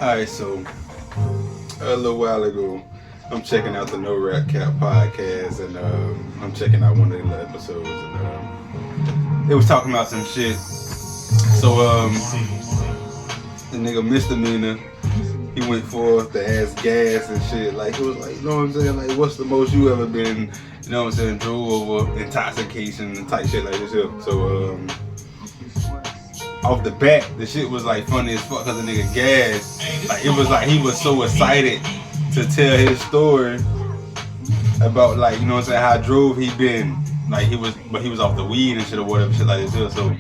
Alright, so a little while ago, I'm checking out the No Rap Cap podcast, and I'm checking out one of the episodes, and they was talking about some shit. So the nigga Misdemeanor, he went forth to ask gas and shit. Like, it was like, you know what I'm saying? Like, what's the most you ever been, you know what I'm saying, drove over intoxication and type shit like this here. So off the bat, the shit was like funny as fuck because the nigga gas. Like, it was like he was so excited to tell his story about, like, you know what I'm saying, how drove he been. Like, he was off the weed and shit or whatever, shit like this here. So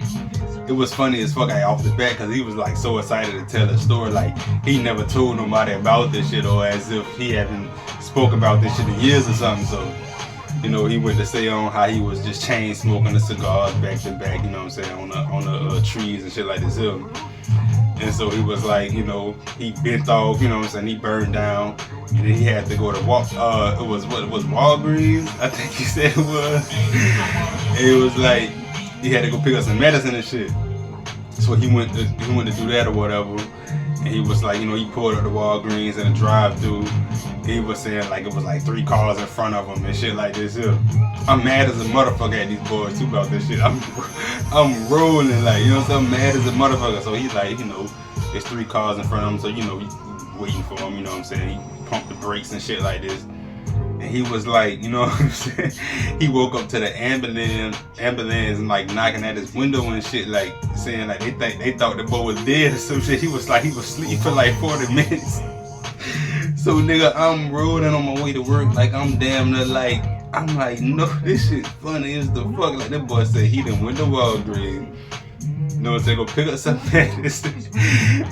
it was funny as fuck, like, off the bat, because he was like so excited to tell the story. Like, he never told nobody about this shit, or as if he hadn't spoke about this shit in years or something. So, you know, he went to say on how he was just chain smoking the cigars back to back, you know what I'm saying, on the trees and shit like this here. And so he was like, you know, he bent off, you know what I'm saying, he burned down, and then he had to go to it was Walgreens, I think he said it was. And it was like, he had to go pick up some medicine and shit. So he went to do that or whatever. And he was like, you know, he pulled up the Walgreens in a drive-through. He was saying like it was like 3 cars in front of him and shit like this here. I'm mad as a motherfucker at these boys too about this shit. I'm rolling, like, you know what I'm saying? I'm mad as a motherfucker. So he's like, you know, there's 3 cars in front of him, so, you know, he's waiting for him, you know what I'm saying? He pumped the brakes and shit like this. And he was like, you know what I'm saying? He woke up to the ambulance and like knocking at his window and shit, like saying like they thought the boy was dead or some shit. He was like, he was asleep for like 40 minutes. So nigga, I'm rolling on my way to work, like I'm damn near like, I'm like, no, this shit funny as the fuck. Like that boy said he done went to Walgreens. You know what I'm saying, go pick up some medicine.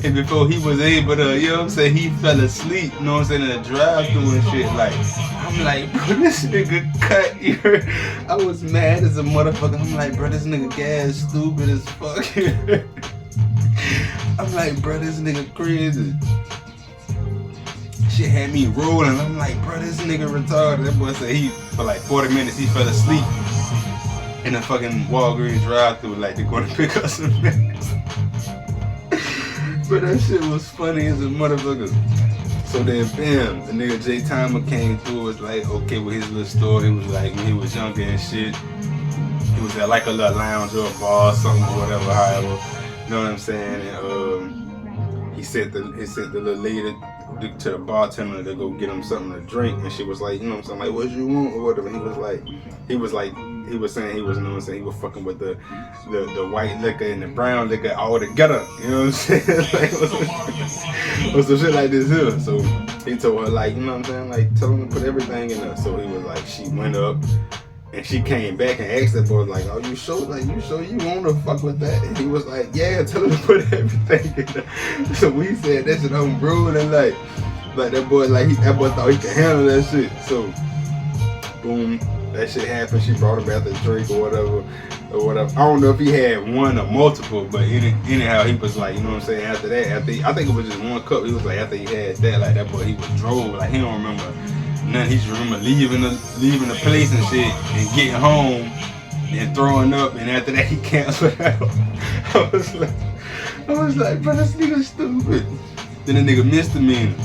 And before he was able to, you know what I'm saying, he fell asleep, you know what I'm saying, in a drive-thru and shit. Like, I'm like, bro, this nigga cut here. I was mad as a motherfucker. I'm like, bro, this nigga gas stupid as fuck here. I'm like, bro, this nigga crazy. Shit had me rolling. I'm like, bro, this nigga retarded. That boy said for like 40 minutes, he fell asleep in a fucking Walgreens drive-thru, like they're gonna pick up some medicine. But that shit was funny as a motherfucker. So then, bam, the nigga J Timer came through. Was like, okay, with his little story. He was like, when he was younger and shit, he was at like a little lounge or a bar or something or whatever, however. You know what I'm saying? And he sent the little lady to the bartender to go get him something to drink, and she was like, you know what I'm saying, like, what you want or whatever. He was saying he was, you know what I'm saying, he was fucking with the white liquor and the brown liquor all together, you know what I'm saying? Like, or some shit like this here. So he told her, like, you know what I'm saying, like, tell him to put everything in there. So he was like, she went up and she came back and asked that boy, like, oh, you sure you wanna fuck with that? And he was like, yeah, tell him to put everything in there. So we said that shit on rolling, like that boy, like, that boy thought he could handle that shit. So boom, that shit happened. She brought him out the drink or whatever. I don't know if he had one or multiple, but anyhow, he was like, you know what I'm saying, after that, I think it was just 1 cup, he was like, after he had that, like, that boy, he was drove, like, he don't remember nothing. He just remember leaving the place and shit, and getting home, and throwing up, and after that, he canceled out. I was like, bro, this nigga stupid. Then the nigga Misdemeanor.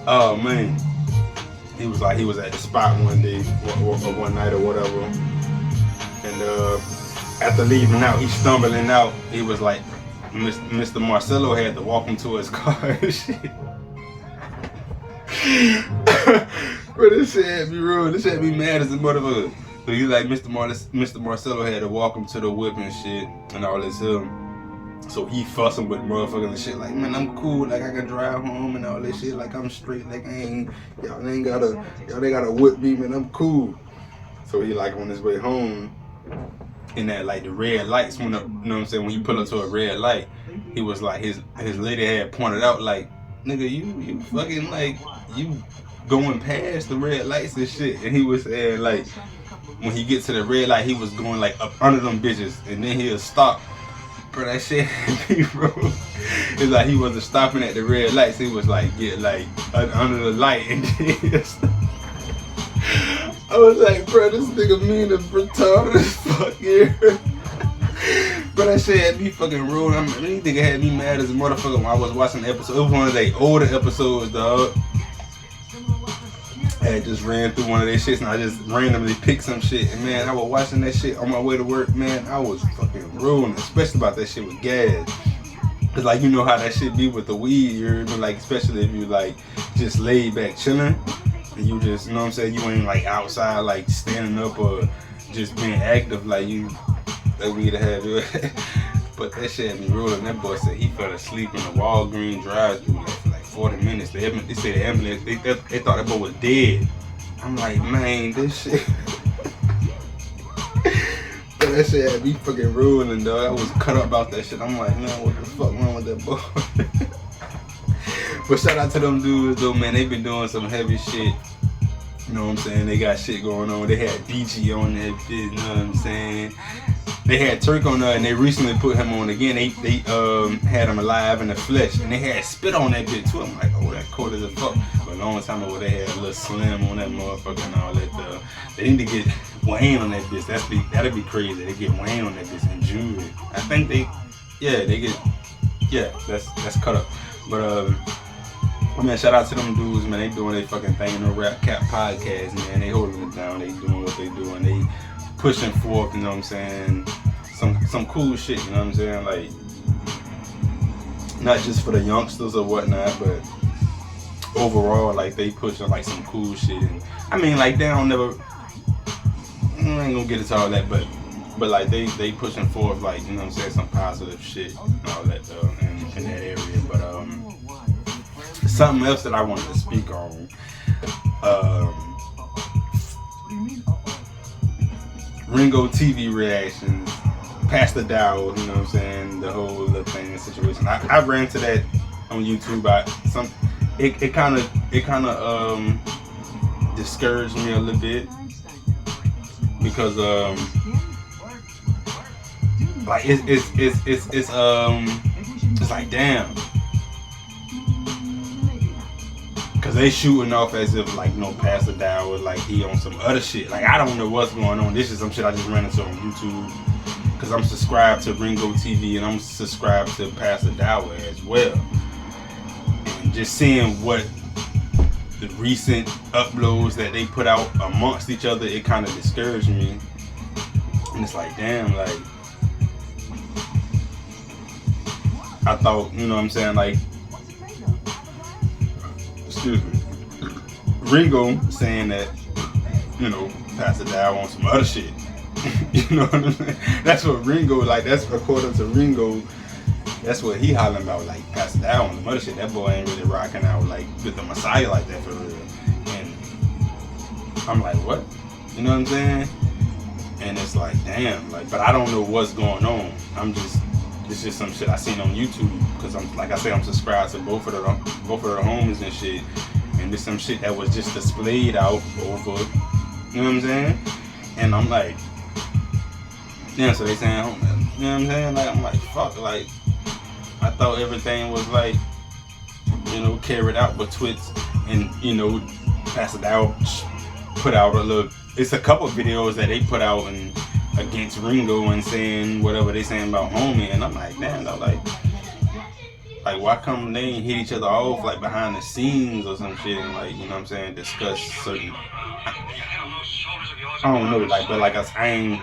Oh, man. He was like, he was at the spot one day, or one night or whatever, and after leaving out, he's stumbling out. He was like, Mr. Marcello had to walk him to his car and shit. Bro, this shit had me ruined. This shit had me mad as a motherfucker. So he like, Mr. Marcello had to walk him to the whip and shit and all this here. So he fussing with motherfuckers and shit, like, man, I'm cool, like, I can drive home and all this shit, like, I'm straight, like, y'all ain't gotta whip me, man, I'm cool. So he, like, on his way home, and that, like, the red lights went up, you know what I'm saying, when he pulled up to a red light, he was like, his lady had pointed out, like, nigga, you fucking, like, you going past the red lights and shit. And he was saying, like, when he gets to the red light, he was going, like, up under them bitches, and then he'll stop. Bro, that shit had me, bro. It's like he wasn't stopping at the red lights. He was like, get like under the light, and then I was like, bro, this nigga mean and retarded as fuck here. But that shit had me fucking ruined. I mean, you think it had me mad as a motherfucker when I was watching the episode. It was one of their older episodes, dog. I had just ran through one of their shits and I just randomly picked some shit. And man, I was watching that shit on my way to work. Man, I was fucking ruined, especially about that shit with gas. Cause like, you know how that shit be with the weed. You know, like, especially if you like just laid back chilling and you just, you know what I'm saying, you ain't like outside like standing up or just being active like you. That weed had to but that shit had me rolling. That boy said he fell asleep in the Walgreens drive-thru for like 40 minutes. They said the ambulance, they thought that boy was dead. I'm like, man, this shit. But that shit had me fucking rolling, dog. I was cut up about that shit. I'm like, man, what the fuck wrong with that boy? But shout out to them dudes though, man. They been doing some heavy shit. You know what I'm saying? They got shit going on. They had BG on that bitch, you know what I'm saying? They had Turk on there and they recently put him on again. They had him alive in the flesh and they had spit on that bitch too. I'm like, oh, that cold as a fuck. But a long time ago they had a little slim on that motherfucker and all that. They need to get Wayne on that bitch. That'd be crazy. They get Wayne on that bitch and Jury. I think that's cut up. But man, shout out to them dudes, man. They doing their fucking thing in the Rap Cap podcast, man. They holding it down. They doing what they doing. They pushing forth, you know what I'm saying? Some cool shit, you know what I'm saying? Like, not just for the youngsters or whatnot, but overall, like, they pushing like some cool shit. And I mean, like, they don't never. I ain't gonna get into all that, but like they pushing forth, like, you know what I'm saying, some positive shit and all that in that area. But something else that I wanted to speak on. Ringo TV reactions, Pastor Dowell, you know what I'm saying, the whole little thing and situation. I ran to that on YouTube. It kind of discouraged me a little bit because like it's like, damn. Cause they shooting off as if like, you know, Pastor Dowell was like he on some other shit. Like, I don't know what's going on. This is some shit I just ran into on YouTube. Cause I'm subscribed to Ringo TV and I'm subscribed to Pastor Dowell as well. And just seeing what the recent uploads that they put out amongst each other, it kind of discouraged me. And it's like, damn, like, I thought, you know what I'm saying, like, excuse me, Ringo saying that, you know, Pastor Dowell on some other shit. You know what I'm saying? That's what Ringo, like, that's according to Ringo, that's what he hollering about, like, Pastor Dowell on some other shit. That boy ain't really rocking out, like, with the Messiah like that for real. And I'm like, what? You know what I'm saying? And it's like, damn, like, but I don't know what's going on. It's just some shit I seen on YouTube, because I'm, like I said, I'm subscribed to both of the homies and shit, and there's some shit that was just displayed out over, you know what I'm saying? And I'm like, yeah, so they saying, you know what I'm saying? Like, I'm like, fuck, like, I thought everything was like, you know, carried out with twits, and, you know, Pastor Dowell put out a little, it's a couple videos that they put out and against Ringo and saying whatever they saying about homie, and I'm like, damn, though, like why come they ain't hit each other off like behind the scenes or some shit and, like, you know what I'm saying, discuss certain, I don't know, like, but like I ain't,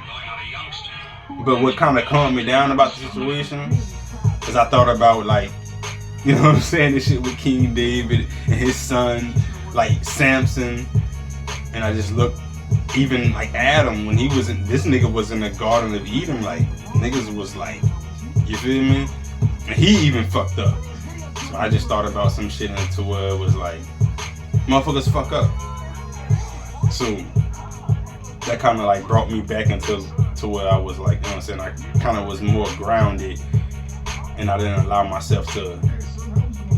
but what kind of calmed me down about the situation is I thought about, like, you know what I'm saying, this shit with King David and his son, like Samson, and I just looked. Even like Adam, when he was in, this nigga was in the Garden of Eden, like, niggas was like, you feel me? And he even fucked up. So I just thought about some shit into where it was like, motherfuckers fuck up. So that kind of like brought me back into where I was like, you know what I'm saying, I kind of was more grounded and I didn't allow myself to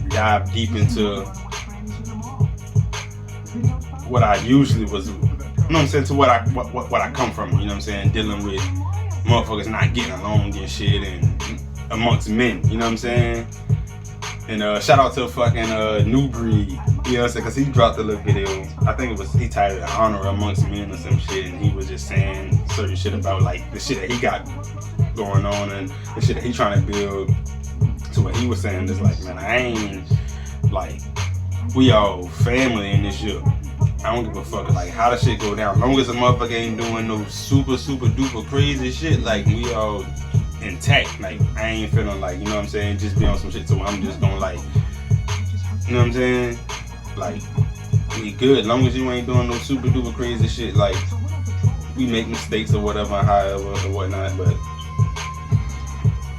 dive deep into what I usually was, you know what I'm saying, to what I come from, you know what I'm saying, dealing with motherfuckers not getting along and shit and amongst men, you know what I'm saying. And shout out to fucking Nubreed, you know what I'm saying, because he dropped a little video, I think it was, he titled it Honor Amongst Men or some shit, and he was just saying certain shit about like the shit that he got going on and the shit that he trying to build. So what he was saying is like, man, I ain't like, we all family in this shit. I don't give a fuck like how the shit go down. Long as a motherfucker ain't doing no super duper crazy shit, like we all intact. Like I ain't feeling like, you know what I'm saying, just be on some shit so I'm just gonna like, you know what I'm saying, like we good. Long as you ain't doing no super duper crazy shit, like we make mistakes or whatever, however or whatnot, but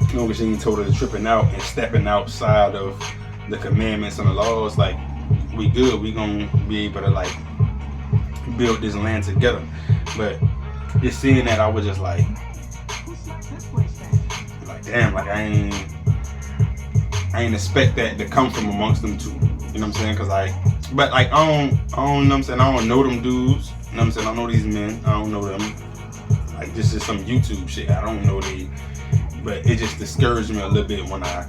as long as you ain't totally tripping out and stepping outside of the commandments and the laws, like we good. We gonna be able to like build this land together. But just seeing that, I was just like damn, like I ain't expect that to come from amongst them two. You know what I'm saying? Cause like, but like I don't know what I'm saying, I don't know them dudes. You know what I'm saying? I know these men. I don't know them. Like this is some YouTube shit. I don't know they. But it just discouraged me a little bit when I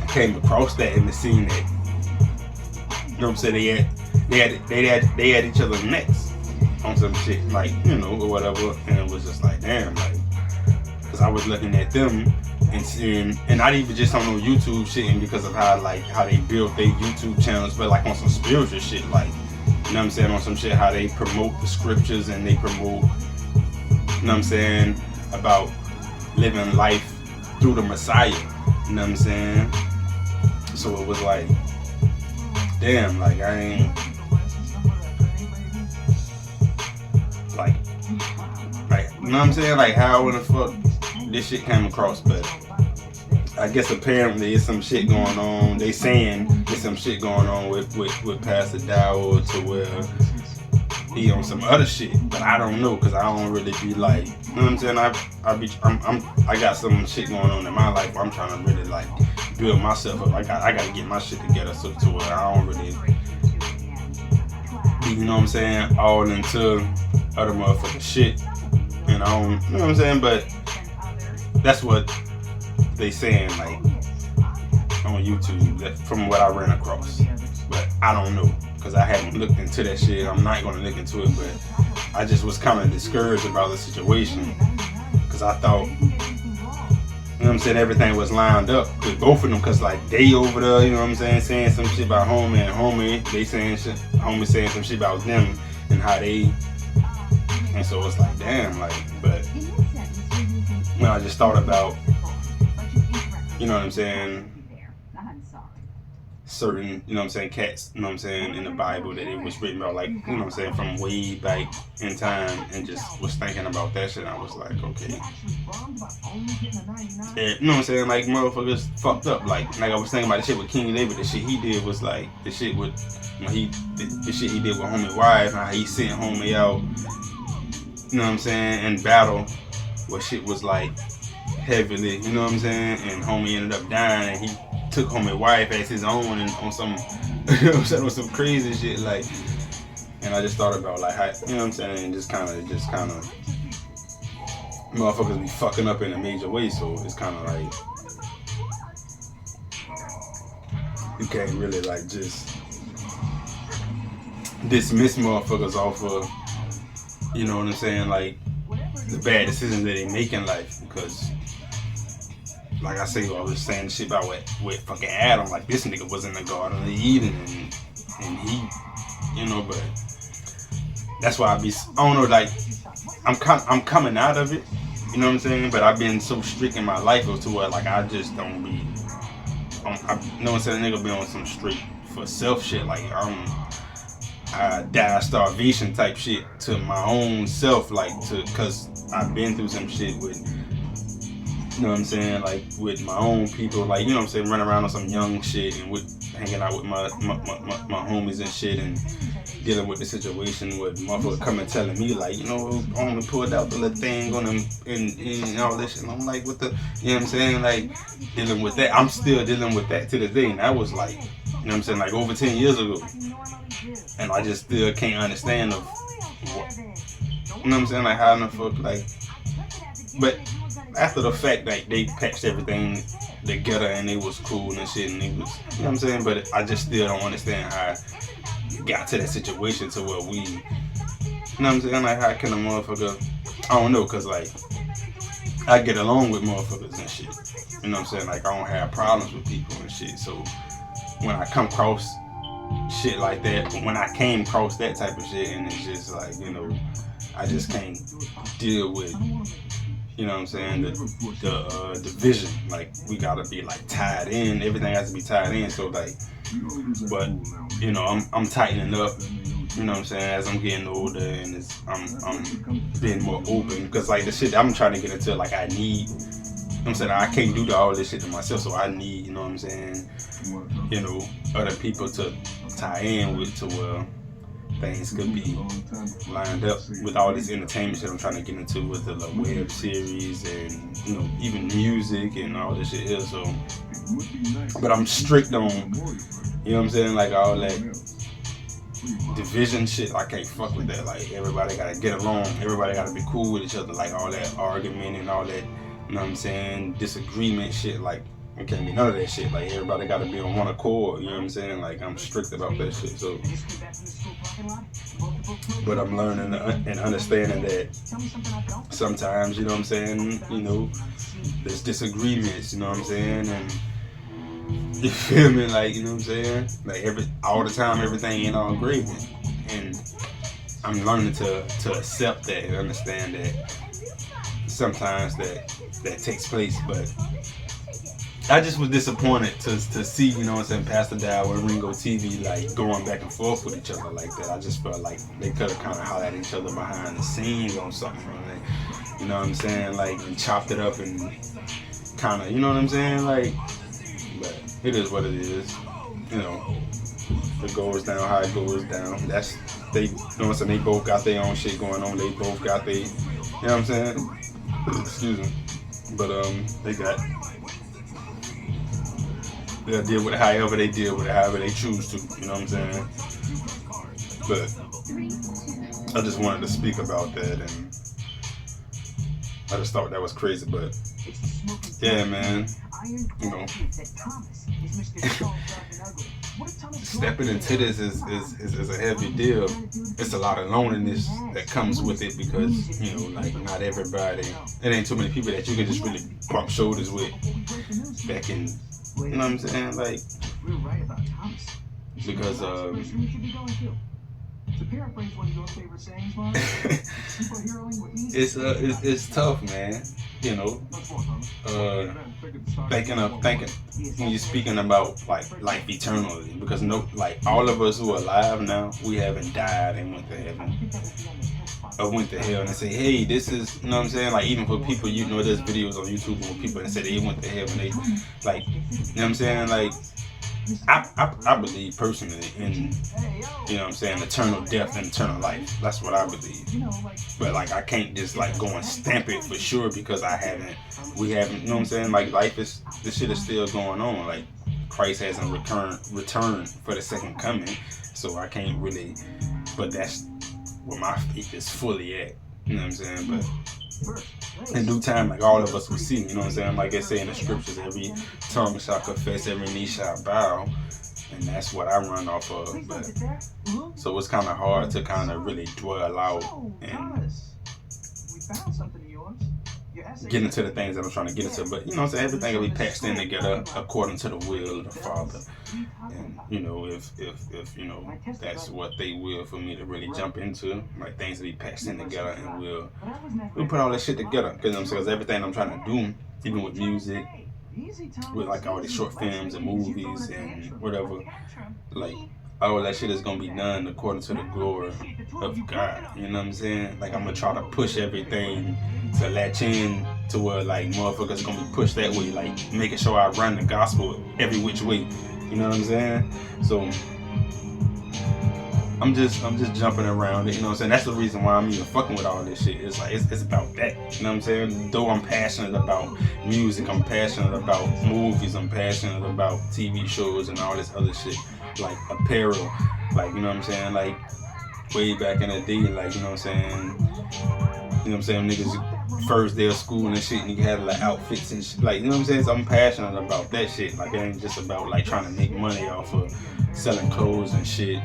came across that and the scene that, you know what I'm saying, they had each other's necks on some shit, like, you know, or whatever, and it was just like, damn, like, because I was looking at them and seeing, and not even just on no YouTube shit, and because of how they built their YouTube channels, but like on some spiritual shit, like, you know what I'm saying, on some shit, how they promote the scriptures and they promote, you know what I'm saying, about living life through the Messiah, you know what I'm saying? So it was like, damn, like I ain't, like, you know what I'm saying? Like how in the fuck this shit came across, but I guess apparently it's some shit going on. They saying there's some shit going on with Pastor Dowell to where he on some other shit, but I don't know, cause I don't really be like, you know what I'm saying? I got some shit going on in my life where I'm trying to really like build myself up. I gotta get my shit together so to where I don't really be, you know what I'm saying, all into other motherfucking shit, and I don't, you know what I'm saying? But that's what they saying like on YouTube, that from what I ran across, but I don't know. Because I haven't looked into that shit. I'm not going to look into it, but I just was kind of discouraged about the situation. Because I thought, you know what I'm saying, everything was lined up with both of them. Because like they over there, you know what I'm saying some shit about homie, and homie, they saying shit, homie saying some shit about them and how they, and so it's like, damn, like, but you know, I just thought about, you know what I'm saying, certain, you know what I'm saying, cats, you know what I'm saying, in the Bible that it was written about, like, you know what I'm saying, from way back in time, and just was thinking about that shit. I was like, okay. And, you know what I'm saying, like, motherfuckers fucked up. Like I was thinking about the shit with King David, the shit he did was like, the shit with, the shit he did with homie wife, how he sent homie out, you know what I'm saying, in battle, where shit was like, heavily, you know what I'm saying, and homie ended up dying, and he took homie wife as his own and on some, you know what I'm saying, on some crazy shit, like, and I just thought about like how, you know what I'm saying, just kind of motherfuckers be fucking up in a major way, so it's kind of like you can't really like just dismiss motherfuckers off of, you know what I'm saying, like the bad decisions that they make in life, because like I say, I was saying shit about with fucking Adam, like this nigga was in the Garden of Eden and he, you know, but that's why I don't know, like I'm coming out of it, you know what I'm saying, but I've been so strict in my life to where like I just don't be, you know what I'm saying, nigga be on some straight for self shit, like I die starvation type shit to my own self, like cause I've been through some shit with, you know what I'm saying, like with my own people, like, you know what I'm saying, running around on some young shit and with hanging out with my homies and shit, and dealing with the situation with motherfucker coming telling me like, you know, I only pulled out the little thing on them and all this shit, and I'm like, what the, you know what I'm saying, like dealing with that. I'm still dealing with that to this day, and that was like, you know what I'm saying, like over 10 years ago, and I just still can't understand of what, you know what I'm saying, like how in the fuck, like, but after the fact, like they patched everything together and it was cool and shit, and it was, you know what I'm saying, but I just still don't understand how it got to that situation to where we, you know what I'm saying, like how can a motherfucker, I don't know, cause like I get along with motherfuckers and shit. You know what I'm saying? Like, I don't have problems with people and shit. So when I come across shit like that, when I came across that type of shit, and it's just like, you know, I just can't deal with, you know what I'm saying, the division. Like, we gotta be like tied in. Everything has to be tied in. So like, but you know, I'm tightening up. You know what I'm saying? As I'm getting older, and I'm being more open, because like the shit I'm trying to get into, like I need. You know what I'm saying, I can't do all this shit to myself, so I need, you know what I'm saying, you know, other people to tie in with, to where things could be lined up with all this entertainment shit I'm trying to get into, with the like, web series and, you know, even music and all this shit here. So, but I'm strict on, you know what I'm saying, like all that division shit. I can't fuck with that. Like, everybody gotta get along, everybody gotta be cool with each other. Like all that argument and all that, you know what I'm saying, disagreement shit, like it can't be none of that shit. Like, everybody gotta be on one accord, you know what I'm saying? Like, I'm strict about that shit. So, but I'm learning and understanding that sometimes, you know what I'm saying, you know, there's disagreements, you know what I'm saying, and you feel me, like, you know what I'm saying, like all the time, everything ain't all gravy, and I'm learning to accept that and understand that sometimes that takes place. But I just was disappointed to see, you know what I'm saying, Pastor Dowell and Ringo TV like going back and forth with each other like that. I just felt like they could have kind of hollered at each other behind the scenes on something, like, you know what I'm saying, like, and chopped it up and kind of, you know what I'm saying, like. But it is what it is, you know. It goes down how it goes down. That's they, you know what I'm saying. They both got their own shit going on. They both got their, you know what I'm saying. Excuse me, but they'll deal with it however they deal with it, however they choose to. You know what I'm saying. But I just wanted to speak about that, and I just thought that was crazy. But yeah, man, you know, stepping into this is a heavy deal. It's a lot of loneliness that comes with it, because, you know, like, not everybody, it ain't too many people that you can just really bump shoulders with back in, you know what I'm saying, like, because it's tough, man. You know, thinking when you're speaking about like life eternally, because like all of us who are alive now, we haven't died and went to heaven or went to hell, and say, hey, this is, you know what I'm saying, like, even for people, you know, there's videos on YouTube with people that say they went to heaven, they like, you know what I'm saying, like, I believe personally in, you know what I'm saying, eternal death and eternal life. That's what I believe. But like, I can't just like go and stamp it for sure, because we haven't, you know what I'm saying, like, this shit is still going on. Like, Christ hasn't returned for the second coming, so I can't really, but that's where my faith is fully at, you know what I'm saying. But in due time, like, all of us will see, you know what I'm saying, like they say in the scriptures, every tongue shall confess, every knee shall bow, and that's what I run off of. But so it's kind of hard to kind of really dwell out and get into the things that I'm trying to get into. But, you know what I'm saying, everything will be patched in together according to the will of the Father. And, you know, if you know, that's what they will for me to really jump into, like, things will be patched in together, and we'll put all that shit together. Because everything I'm trying to do, even with music, with like all these short films and movies and whatever, like, all that shit is gonna be done according to the glory of God. You know what I'm saying? Like, I'm gonna try to push everything to latch in to where, like, motherfuckers gonna be pushed that way, like, making sure I run the gospel every which way. You know what I'm saying? So I'm just jumping around it, you know what I'm saying? That's the reason why I'm even fucking with all this shit. It's like, it's about that, you know what I'm saying? Though I'm passionate about music, I'm passionate about movies, I'm passionate about TV shows and all this other shit, like apparel, like, you know what I'm saying? Like, way back in the day, like, you know what I'm saying? You know what I'm saying? Niggas first day of school and shit, and you had like outfits and shit, like, you know what I'm saying? So I'm passionate about that shit. Like, it ain't just about like trying to make money off of selling clothes and shit.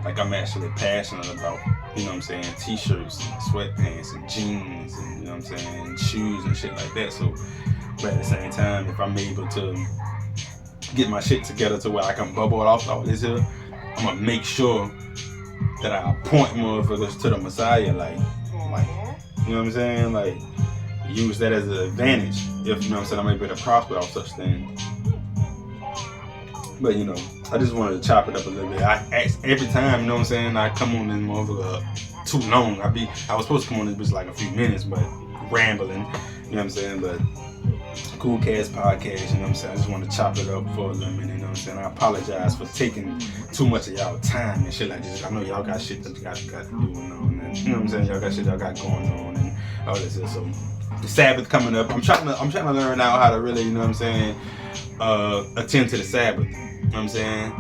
like I'm actually passionate about, you know what I'm saying, t-shirts and sweatpants and jeans and, you know what I'm saying, and shoes and shit like that. So, but at the same time, if I'm able to get my shit together to where I can bubble off all this here, I'm gonna make sure that I point motherfuckers to the Messiah, like, you know what I'm saying, like, use that as an advantage if, you know what I'm saying, I'm able to prosper off such things. But, you know, I just wanted to chop it up a little bit. I ask every time, you know what I'm saying, I come on this motherfucker too long. I was supposed to come on this bitch like a few minutes, but rambling, you know what I'm saying, but Cool Cast Podcast, you know what I'm saying, I just want to chop it up for a little minute, you know what I'm saying. I apologize for taking too much of y'all time and shit like this. I know y'all got shit that you got to do on, and you know what I'm saying, y'all got shit y'all got going on and all this stuff. So the Sabbath coming up, I'm trying to learn out how to really, you know what I'm saying, attend to the Sabbath, you know what I'm saying,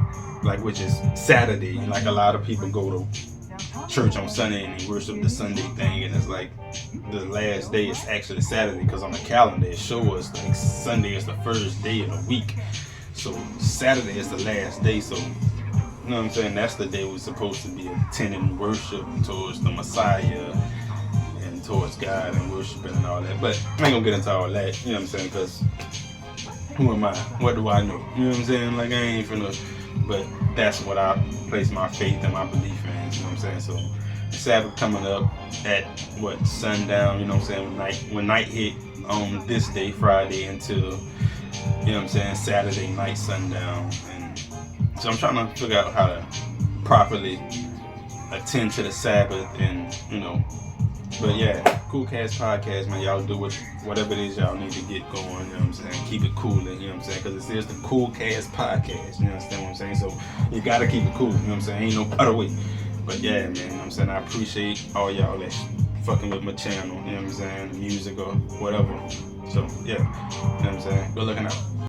like, which is Saturday. Like, a lot of people go to church on Sunday and they worship the Sunday thing, and it's like the last day is actually Saturday, because on the calendar it shows like Sunday is the first day of the week, so Saturday is the last day. So, you know what I'm saying, that's the day we're supposed to be attending worship towards the Messiah and towards God and worshiping and all that. But I ain't gonna get into all that, you know what I'm saying, because who am I? What do I know? You know what I'm saying? Like, I ain't finna, but that's what I place my faith and my belief in, you know what I'm saying? So Sabbath coming up at sundown, you know what I'm saying, when night hit on this day, Friday, until, you know what I'm saying, Saturday night sundown. And so I'm trying to figure out how to properly attend to the Sabbath, and, you know, but yeah, Cool Cast Podcast, man, y'all do whatever it is y'all need to get going, you know what I'm saying, keep it cool, you know what I'm saying, because it is the Cool Cast Podcast, you understand what I'm saying, so you gotta keep it cool, you know what I'm saying, ain't no other way. But yeah, man, you know what I'm saying, I appreciate all y'all that fucking with my channel, you know what I'm saying, music or whatever. So yeah, you know what I'm saying, good looking out.